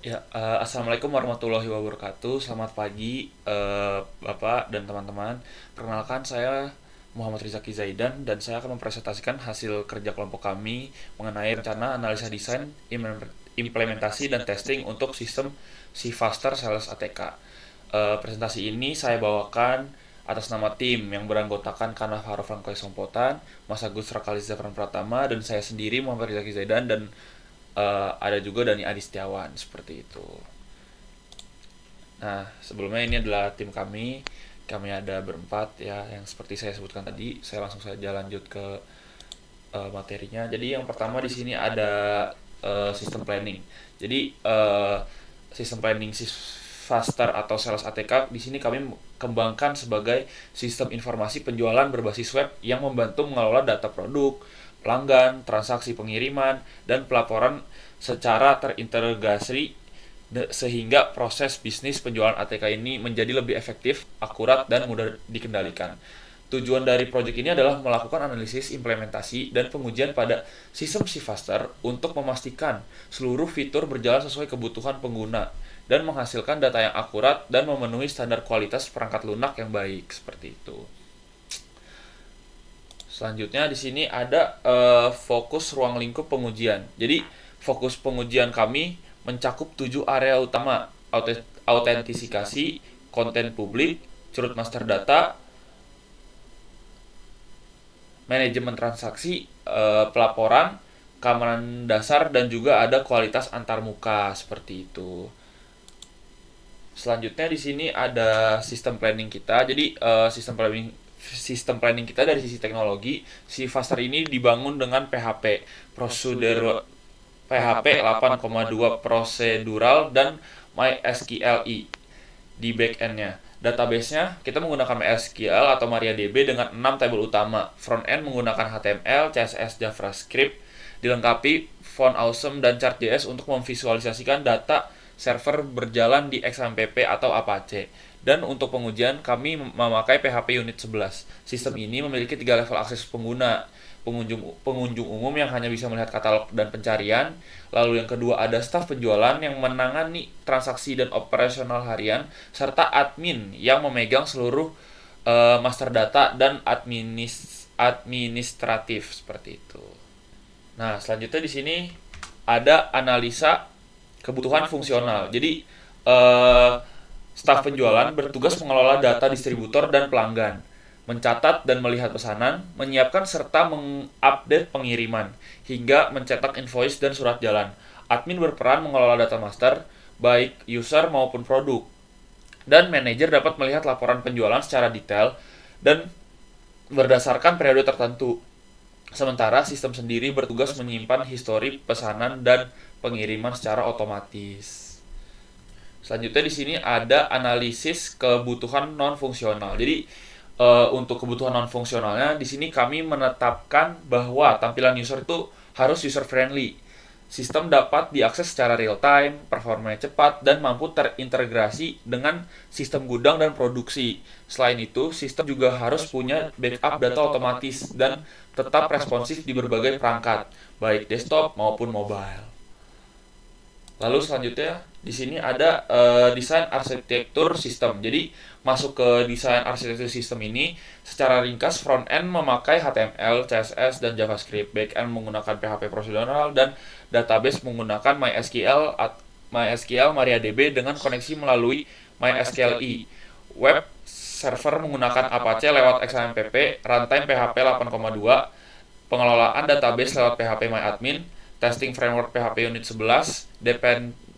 Ya, Assalamualaikum warahmatullahi wabarakatuh. Selamat pagi, Bapak dan teman-teman. Perkenalkan, saya Muhammad Rizaki Zaidan dan saya akan mempresentasikan hasil kerja kelompok kami mengenai rencana analisa desain, implementasi, dan testing untuk sistem Faster Sales ATK. Presentasi ini saya bawakan atas nama tim yang beranggotakan Kana Harofan Sompotan, Mas Agus Rakaliza Pratama, dan saya sendiri Muhammad Rizaki Zaidan, dan ada juga Dani Adi Setiawan seperti itu. Nah, sebelumnya ini adalah tim kami. Kami ada berempat ya, yang seperti saya sebutkan tadi. Saya langsung saja lanjut ke materinya. Jadi yang pertama di sini ada sistem planning. Jadi sistem planning Faster atau Sales ATK di sini kami kembangkan sebagai sistem informasi penjualan berbasis web yang membantu mengelola data produk, pelanggan, transaksi pengiriman, dan pelaporan secara terintegrasi sehingga proses bisnis penjualan ATK ini menjadi lebih efektif, akurat, dan mudah dikendalikan. Tujuan dari proyek ini adalah melakukan analisis, implementasi, dan pengujian pada sistem Faster untuk memastikan seluruh fitur berjalan sesuai kebutuhan pengguna dan menghasilkan data yang akurat dan memenuhi standar kualitas perangkat lunak yang baik seperti itu. Selanjutnya di sini ada fokus ruang lingkup pengujian. Jadi fokus pengujian kami mencakup 7 area utama: autentifikasi, konten publik, curut master data, manajemen transaksi, pelaporan, keamanan dasar, dan juga ada kualitas antarmuka seperti itu. Selanjutnya di sini ada sistem planning kita. Jadi sistem planning kita dari sisi teknologi, si Faster ini dibangun dengan PHP, prosedur PHP 8,2 prosedural dan MySQLi di backend-nya. Database-nya kita menggunakan MySQL atau MariaDB dengan 6 tabel utama. Front-end menggunakan HTML, CSS, JavaScript, dilengkapi font Awesome dan Chart.js untuk memvisualisasikan data server berjalan di XMPP atau Apache. Dan untuk pengujian kami memakai PHP Unit 11. Sistem ini memiliki 3 level akses pengguna. Pengunjung umum yang hanya bisa melihat katalog dan pencarian. Lalu yang kedua ada staf penjualan yang menangani transaksi dan operasional harian, serta admin yang memegang seluruh master data dan administratif seperti itu. Nah, selanjutnya di sini ada analisa kebutuhan fungsional. Jadi staf penjualan bertugas mengelola data distributor dan pelanggan, mencatat dan melihat pesanan, menyiapkan serta mengupdate pengiriman, hingga mencetak invoice dan surat jalan. Admin berperan mengelola data master, baik user maupun produk. Dan manajer dapat melihat laporan penjualan secara detail dan berdasarkan periode tertentu. Sementara sistem sendiri bertugas menyimpan histori pesanan dan pengiriman secara otomatis. Selanjutnya di sini ada analisis kebutuhan non fungsional. Jadi untuk kebutuhan non fungsionalnya di sini kami menetapkan bahwa tampilan user itu harus user friendly. Sistem dapat diakses secara real time, performanya cepat, dan mampu terintegrasi dengan sistem gudang dan produksi. Selain itu, sistem juga harus punya backup data otomatis dan tetap responsif di berbagai perangkat, baik desktop maupun mobile. Lalu selanjutnya di sini ada desain arsitektur sistem. Jadi masuk ke desain arsitektur sistem ini secara ringkas, front end memakai HTML, CSS, dan JavaScript, back end menggunakan PHP prosedural, dan database menggunakan MySQL MariaDB dengan koneksi melalui MySQLi. Web server menggunakan Apache lewat XAMPP, runtime PHP 8,2, pengelolaan database lewat PHP MyAdmin, testing framework PHP Unit 11,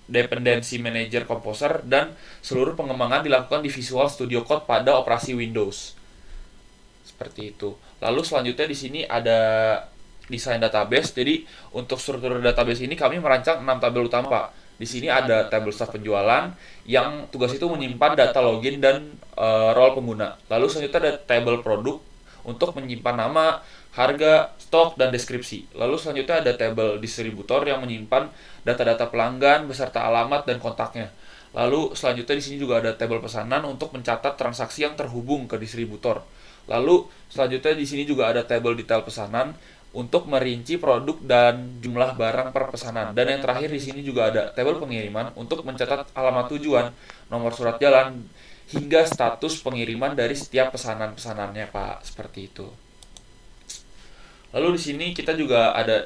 dependency manager composer, dan seluruh pengembangan dilakukan di Visual Studio Code pada operasi Windows. Seperti itu. Lalu selanjutnya di sini ada desain database. Jadi untuk struktur database ini kami merancang 6 tabel utama, Pak. Di sini ada tabel staf penjualan yang tugas itu menyimpan data login dan role pengguna. Lalu selanjutnya ada tabel produk untuk menyimpan nama, harga, stok, dan deskripsi. Lalu selanjutnya ada tabel distributor yang menyimpan data-data pelanggan beserta alamat dan kontaknya. Lalu selanjutnya di sini juga ada tabel pesanan untuk mencatat transaksi yang terhubung ke distributor. Lalu selanjutnya di sini juga ada tabel detail pesanan untuk merinci produk dan jumlah barang per pesanan. Dan yang terakhir di sini juga ada tabel pengiriman untuk mencatat alamat tujuan, nomor surat jalan, hingga status pengiriman dari setiap pesanan-pesanannya, Pak. Seperti itu. Lalu di sini kita juga ada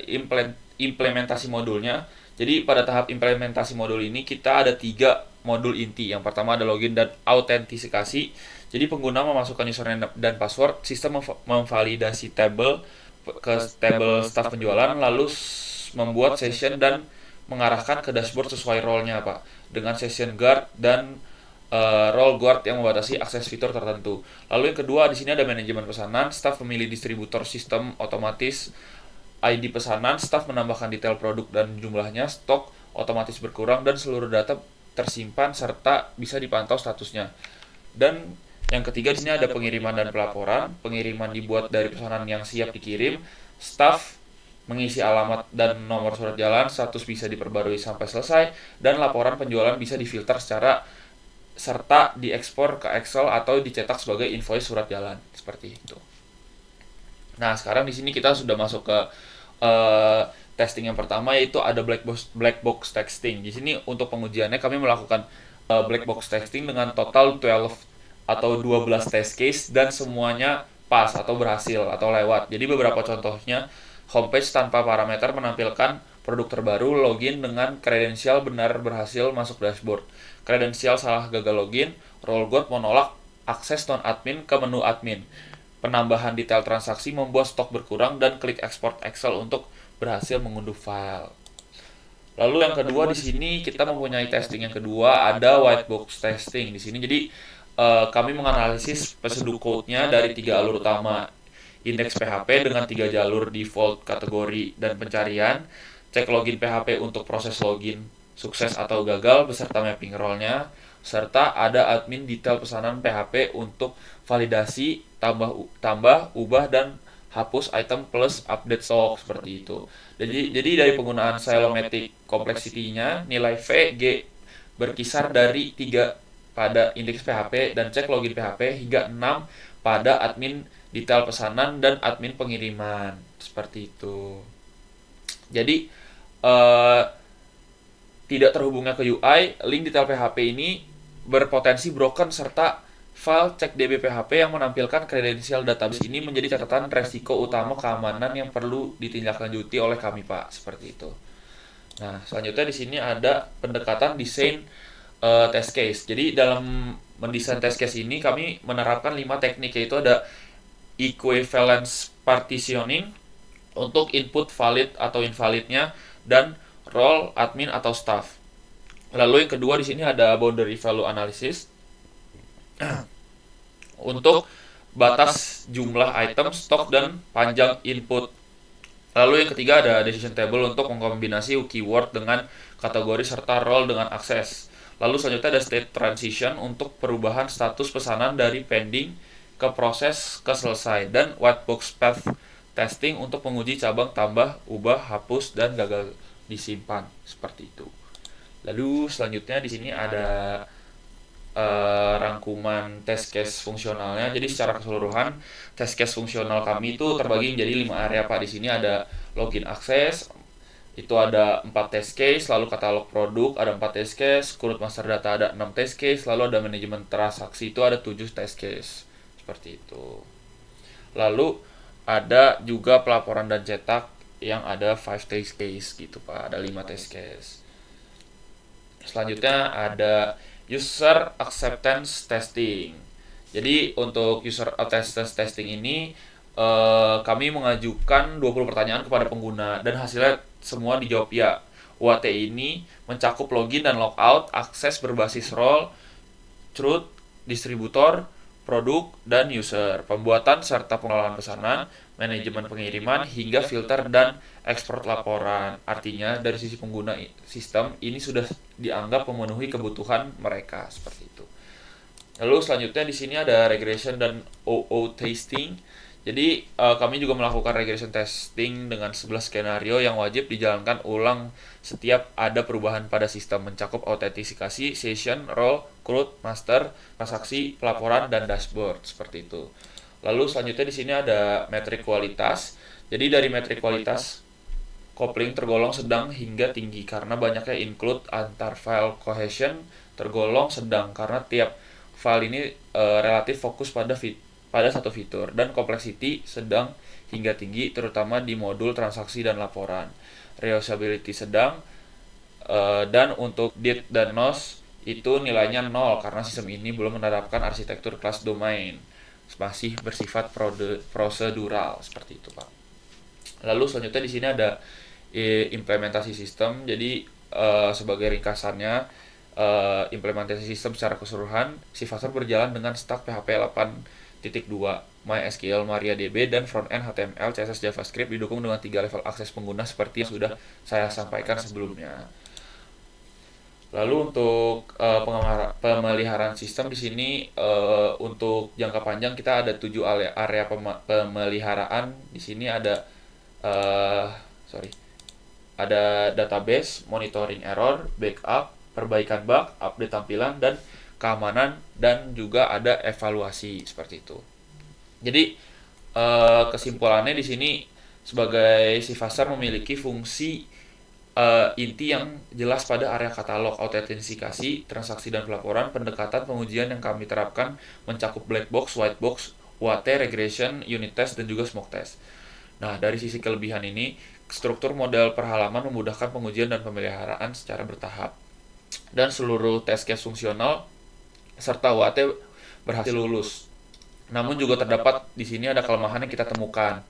implementasi modulnya. Jadi pada tahap implementasi modul ini kita ada 3 modul inti. Yang pertama ada login dan autentikasi. Jadi pengguna memasukkan username dan password, sistem memvalidasi tabel ke tabel staf penjualan, lalu membuat session dan mengarahkan ke dashboard sesuai role-nya, Pak. Dengan session guard dan role guard yang membatasi akses fitur tertentu. Lalu yang kedua di sini ada manajemen pesanan, staf memilih distributor sistem otomatis ID pesanan, staf menambahkan detail produk dan jumlahnya, stok otomatis berkurang dan seluruh data tersimpan serta bisa dipantau statusnya. Dan yang ketiga di sini ada pengiriman dan pelaporan. Pengiriman dibuat dari pesanan yang siap dikirim, staf mengisi alamat dan nomor surat jalan, status bisa diperbarui sampai selesai, dan laporan penjualan bisa difilter serta diekspor ke Excel atau dicetak sebagai invoice surat jalan seperti itu. Nah, sekarang di sini kita sudah masuk ke testing yang pertama, yaitu ada black box testing. Di sini untuk pengujiannya kami melakukan black box testing dengan total 12 atau 12 test case dan semuanya pas atau berhasil atau lewat. Jadi beberapa contohnya, homepage tanpa parameter menampilkan produk terbaru, login dengan kredensial benar berhasil masuk dashboard. Kredensial salah gagal login, role guard menolak akses non-admin ke menu admin. Penambahan detail transaksi membuat stok berkurang dan klik export Excel untuk berhasil mengunduh file. Lalu yang kedua di sini kita mempunyai testing yang kedua, ada white box testing di sini. Jadi kami menganalisis prosedur code-nya dari 3 alur utama, indeks PHP dengan 3 jalur default, kategori, dan pencarian, cek login PHP untuk proses login sukses atau gagal beserta mapping role-nya, serta ada admin detail pesanan PHP untuk validasi, tambah, ubah, dan hapus item plus update stock seperti itu. Jadi dari penggunaan Silomatic complexity-nya, nilai V, G berkisar dari 3 pada indeks PHP dan cek login PHP hingga 6 pada admin detail pesanan dan admin pengiriman seperti itu. Jadi tidak terhubungnya ke UI, link detail PHP ini berpotensi broken serta file cek DB PHP yang menampilkan kredensial database ini menjadi catatan resiko utama keamanan yang perlu ditindaklanjuti oleh kami, Pak, seperti itu. Nah, selanjutnya di sini ada pendekatan desain test case. Jadi dalam mendesain test case ini kami menerapkan 5 teknik, yaitu ada equivalence partitioning untuk input valid atau invalidnya dan role admin atau staff. Lalu yang kedua di sini ada boundary value analysis untuk batas jumlah item, stok, dan panjang input. Lalu yang ketiga ada decision table untuk mengkombinasi keyword dengan kategori serta role dengan akses. Lalu selanjutnya ada state transition untuk perubahan status pesanan dari pending ke proses ke selesai, dan white box path testing untuk menguji cabang tambah, ubah, hapus, dan gagal disimpan seperti itu. Lalu selanjutnya di sini ada rangkuman test case fungsionalnya. Jadi secara keseluruhan test case fungsional kami itu terbagi menjadi 5 area, Pak. Di sini ada login akses, itu ada 4 test case, lalu katalog produk ada 4 test case, kurut master data ada 6 test case, lalu ada manajemen transaksi itu ada 7 test case. Seperti itu. Lalu ada juga pelaporan dan cetak yang ada 5 test case gitu, Pak. Ada 5 test case. Selanjutnya ada user acceptance testing. Jadi untuk user acceptance testing ini kami mengajukan 20 pertanyaan kepada pengguna dan hasilnya semua dijawab ya. UAT ini mencakup login dan logout, akses berbasis role, truth, distributor, produk, dan user, pembuatan serta pengelolaan pesanan, manajemen pengiriman, hingga filter dan ekspor laporan. Artinya dari sisi pengguna sistem ini sudah dianggap memenuhi kebutuhan mereka seperti itu. Lalu selanjutnya di sini ada regression dan OO testing. Jadi kami juga melakukan regression testing dengan 11 skenario yang wajib dijalankan ulang setiap ada perubahan pada sistem, mencakup autentikasi, session, role, CRUD, master, transaksi, pelaporan, dan dashboard seperti itu. Lalu selanjutnya di sini ada metrik kualitas. Jadi dari metrik kualitas, kopling tergolong sedang hingga tinggi karena banyaknya include antar file cohesion tergolong sedang karena tiap file ini relatif fokus pada satu fitur, dan complexity sedang hingga tinggi terutama di modul transaksi dan laporan. Reusability sedang, dan untuk did dan nos itu nilainya 0 karena sistem ini belum menerapkan arsitektur kelas domain, masih bersifat prosedural seperti itu, Pak. Lalu selanjutnya di sini ada implementasi sistem. Jadi sebagai ringkasannya, implementasi sistem secara keseluruhan, SeaFaster berjalan dengan stack PHP 8.2, MySQL, MariaDB, dan frontend HTML, CSS, JavaScript didukung dengan 3 level akses pengguna seperti yang sudah saya sampaikan sebelumnya. Lalu untuk pemeliharaan sistem di sini, untuk jangka panjang kita ada 7 area pemeliharaan. Di sini ada ada database, monitoring error, backup, perbaikan bug, update tampilan, dan keamanan, dan juga ada evaluasi seperti itu. Jadi kesimpulannya di sini, sebagai SeaFaster memiliki fungsi inti yang jelas pada area katalog, autentikasi, transaksi dan pelaporan. Pendekatan pengujian yang kami terapkan mencakup black box, white box, UAT, regression, unit test, dan juga smoke test. Nah, dari sisi kelebihan ini, struktur model per halaman memudahkan pengujian dan pemeliharaan secara bertahap. Dan seluruh test case fungsional serta UAT berhasil lulus. Namun juga terdapat di sini ada kelemahan yang kita temukan,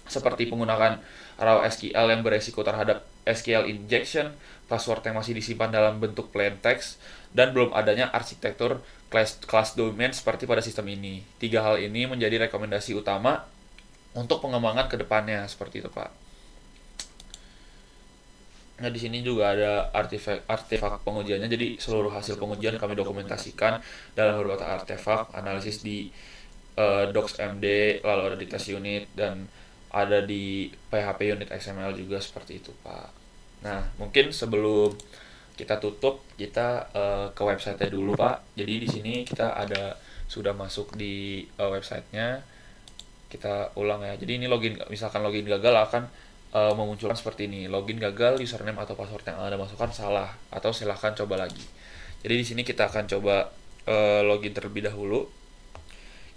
seperti penggunaan raw SQL yang beresiko terhadap SQL injection, password yang masih disimpan dalam bentuk plain text, dan belum adanya arsitektur class domain seperti pada sistem ini. 3 hal ini menjadi rekomendasi utama untuk pengembangan ke depannya, seperti itu, Pak. Nah, di sini juga ada artefak pengujiannya. Jadi seluruh hasil pengujian kami dokumentasikan dalam beberapa artefak analisis di docs.md, lalu ada di test unit, dan ada di PHP unit XML juga, seperti itu, Pak. Nah, mungkin sebelum kita tutup, kita ke website-nya dulu, Pak. Jadi di sini kita sudah masuk di website-nya. Kita ulang ya. Jadi ini misalkan login gagal akan memunculkan seperti ini. Login gagal, username atau password yang Anda masukkan salah, atau silahkan coba lagi. Jadi di sini kita akan coba login terlebih dahulu.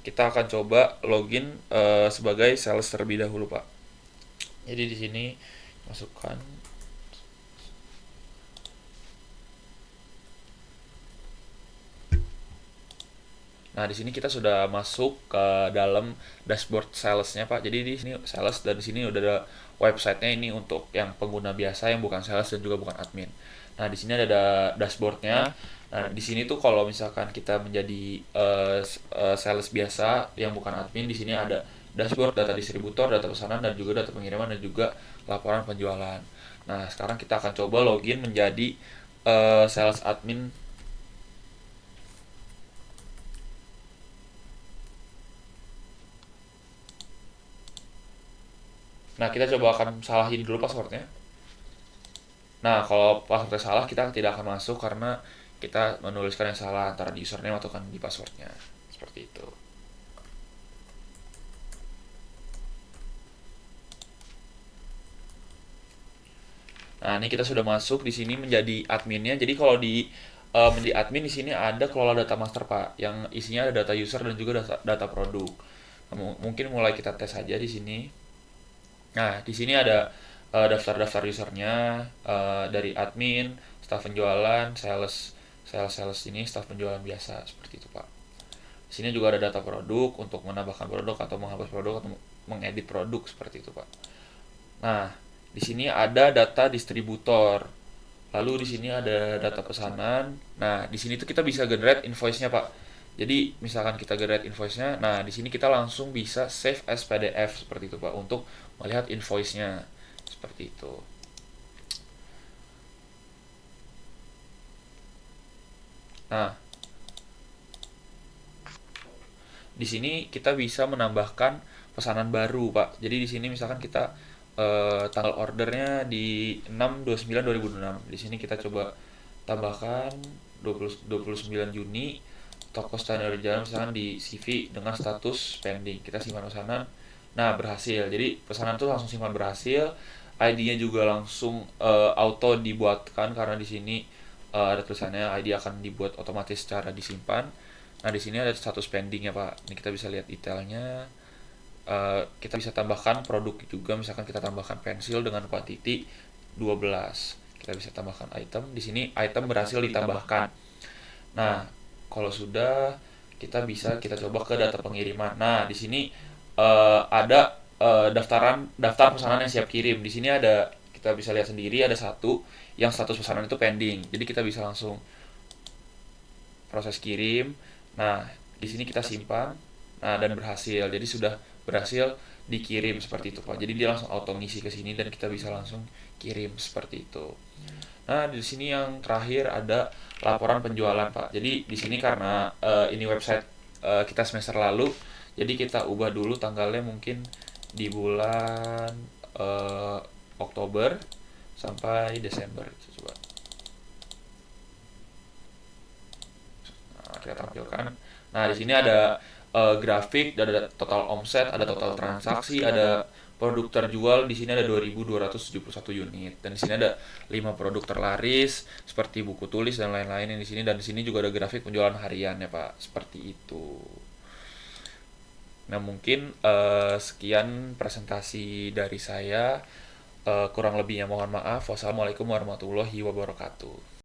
Kita akan coba login sebagai sales terlebih dahulu, Pak. Jadi di sini masukkan. Nah, di sini kita sudah masuk ke dalam dashboard salesnya, Pak. Jadi di sini sales, dan di sini udah ada websitenya. Ini untuk yang pengguna biasa yang bukan sales dan juga bukan admin. Nah, di sini ada dashboardnya. Nah, di sini tuh kalau misalkan kita menjadi sales biasa yang bukan admin, di sini ada dashboard, data distributor, data pesanan, dan juga data pengiriman, dan juga laporan penjualan. Nah, sekarang kita akan coba login menjadi sales admin. Nah, kita coba akan salahin dulu passwordnya. Nah, kalau passwordnya salah, kita tidak akan masuk karena kita menuliskan yang salah antara di username atau kan di passwordnya. Seperti itu. Nah, ini kita sudah masuk di sini menjadi adminnya. Jadi kalau menjadi admin di sini ada kelola data master, Pak, yang isinya ada data user dan juga data produk. Nah, mungkin mulai kita tes saja di sini. Nah, di sini ada daftar-daftar usernya, dari admin, staf penjualan, sales ini, staf penjualan biasa, seperti itu, Pak. Di sini juga ada data produk untuk menambahkan produk atau menghapus produk atau mengedit produk, seperti itu, Pak. Nah, di sini ada data distributor. Lalu di sini ada data pesanan. Nah, di sini tuh kita bisa generate invoice-nya, Pak. Jadi misalkan kita generate invoice-nya, nah di sini kita langsung bisa save as PDF, seperti itu, Pak, untuk melihat invoice-nya, seperti itu. Nah, di sini kita bisa menambahkan pesanan baru, Pak. Jadi di sini misalkan kita tanggal ordernya di 6/29/2006. Di sini kita coba tambahkan 29 Juni, toko standar jalan misalkan di CV dengan status pending. Kita simpan pesanan Nah, berhasil. Jadi pesanan tuh langsung simpan berhasil. ID-nya juga langsung auto dibuatkan karena di sini ada tulisannya ID akan dibuat otomatis secara disimpan. Nah, di sini ada status pending ya, Pak. Ini kita bisa lihat detailnya. Kita bisa tambahkan produk juga, misalkan kita tambahkan pensil dengan quantity 12. Kita bisa tambahkan item. Di sini item berhasil ditambahkan. Nah, kalau sudah kita coba ke data pengiriman. Nah, di sini ada daftar pesanan yang siap kirim. Di sini ada, kita bisa lihat sendiri ada satu yang status pesanan itu pending. Jadi kita bisa langsung proses kirim. Nah, di sini kita simpan. Nah, dan berhasil. Jadi sudah berhasil dikirim seperti itu, Pak. Jadi dia langsung auto ngisi ke sini dan kita bisa langsung kirim seperti itu. Nah, di sini yang terakhir ada laporan penjualan, Pak. Jadi di sini karena ini website kita semester lalu, jadi kita ubah dulu tanggalnya mungkin di bulan eh, Oktober sampai Desember. Coba kita tampilkan. Nah, di sini ada grafik, ada total omset, ada total transaksi, ada produk terjual. Di sini ada 2.271 unit. Dan di sini ada 5 produk terlaris seperti buku tulis dan lain-lain yang di sini, dan di sini juga ada grafik penjualan harian ya, Pak. Seperti itu. Nah, mungkin sekian presentasi dari saya. Kurang lebihnya mohon maaf. Wassalamualaikum warahmatullahi wabarakatuh.